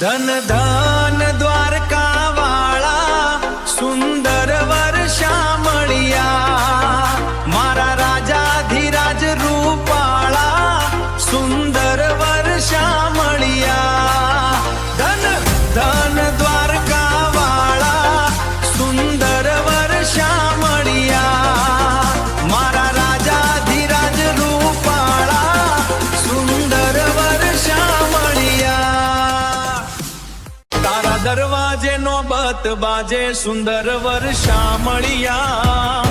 ધન ધન દ્વારકા વાળા સુંદર વર્ષા મળ્યા, મારા રાજાધિરાજ રૂપાળા સુંદર વર્ષા મળ્યા. ધન ધન દ્વારકા વાળા સુંદર વર્ષા મળ્યા, મારા રાજાધિરાજ રૂપાળા સુંદર વર્ષા મળ્યા. તારા દરવાજે નોબત બાજે સુંદર વર્ષા મળ્યા,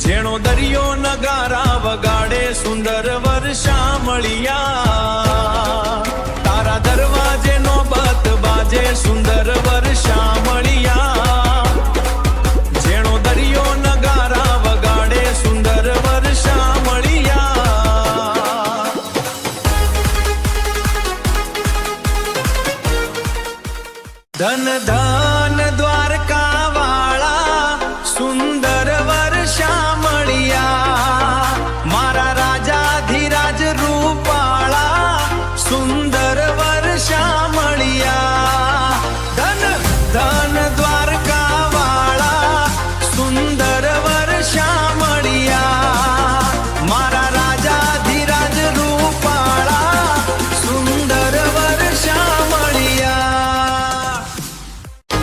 જેણો દરિયો નગારા વગાડે સુંદર વર્ષા મળ્યા. તારા દરવાજે નોબત બાજે સુંદર વર્ષા મળ્યા, જેણો દરિયો નગારા વગાડે સુંદર વર્ષા મળ્યા. ધન ધન દ્વારકા વાળા સુંદર વર્ષા મળ્યા, મારા રાજાધિરાજ રૂપાળા સુંદર વર્ષા મળ્યા. ધન ધન દ્વારકા વાળા સુંદર વર્ષા મળ્યા, મારા રાજાધિરાજ રૂપાળા સુંદર વર્ષા મળ્યા.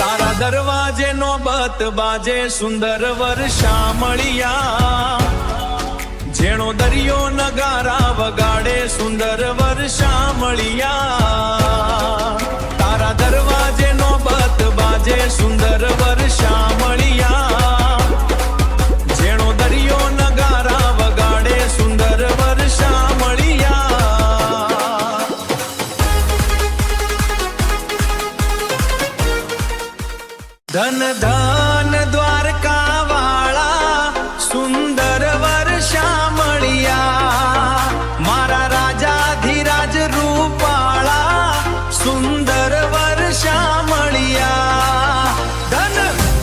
તારા દરવાજે નોબત બાજે સુંદર વર્ષા મળ્યા, જેણો દરિયો નગારા વગાડે સુંદર વર્ષા મળ્યા. તારા દરવાજે નોબત બાજે સુંદર વર્ષા મળ્યા, જેણો દરિયો નગારા વગાડે સુંદર વર્ષા મળ્યા. ધન ધન દ્વારકા વાળા સુંદર વર્ષા મળ્યા, મારા રાજાધિરાજ રૂપાળા સુંદર વર્ષા મળ્યા. ધન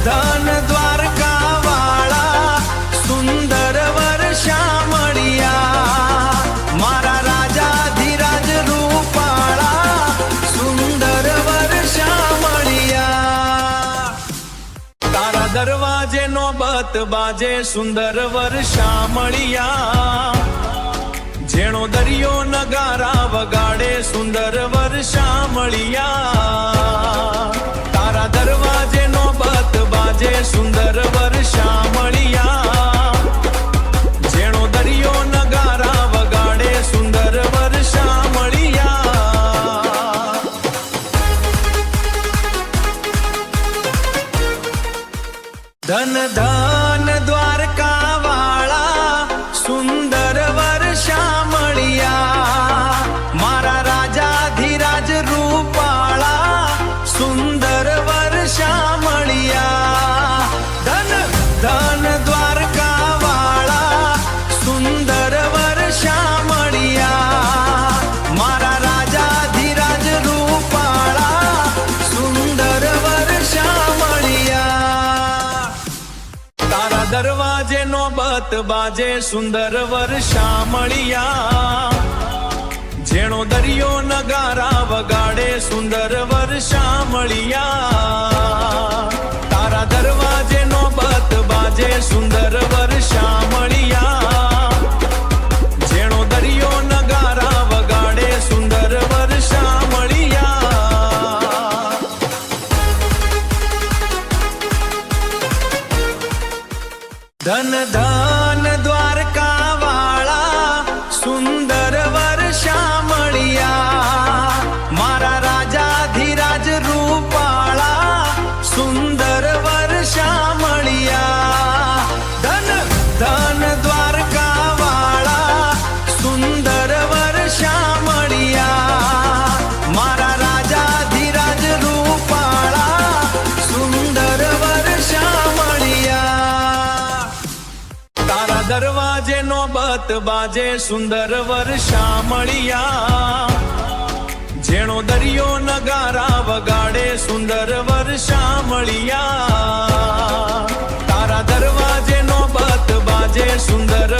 ધન દ્વારકા વાળા સુંદર વર્ષા મળ્યા, મારા રાજાધિરાજ રૂપાળા સુંદર વર્ષા મળ્યા. તારા દરવાજે નોબત બાજે સુંદર વર્ષા મળ્યા, જેણો દરિયો નગારા વગાડે સુંદર વર્ષા મળ્યા. તારા દરવાજે નોબત બાજે સુંદર વર્ષા મળ્યા, જેણો દરિયો નગારા વગાડે સુંદર વર્ષા મળ્યા. ધન ધન દ્વારકા વાળા સુંદર વર્ષા મળ્યા, મારા રાજાધિરાજ રૂપાળા સુંદર વર્ષા મળ્યા. ધન ધન દ્વારકા વાળા સુંદર વર્ષા મળ્યા, મારા રાજાધિરાજ રૂપાળા સુંદર વર્ષા મળ્યા. તારા દરવાજે નોબત બાજે સુંદર વર્ષા મળ્યા, જેણો દરિયો નગારા વગાડે સુંદર વર્ષા મળ્યા. તારા દરવાજે નોબત બાજે સુંદર વર્ષા મળ્યા, જેણો દરિયો નગારા વગાડે સુંદર વર્ષા મળ્યા. ધન ધન દ્વારકા વાળા સુંદર વર્ષા મળ્યા, મારા રાજાધિરાજ રૂપાળા સુંદર વર્ષા મળ્યા. ધન ધન દ્વારકા વાળા સુંદર વર્ષા મળ્યા, મારા રાજાધિરાજ રૂપાળા સુંદર વર્ષા મળ્યા. તારા દરવાજે નોબત બાજે સુંદર વર્ષા મળ્યા, જેણો દરિયો નગારા વગાડે સુંદર વર્ષા મળ્યા. તારા દરવાજે નોબત બાજે સુંદર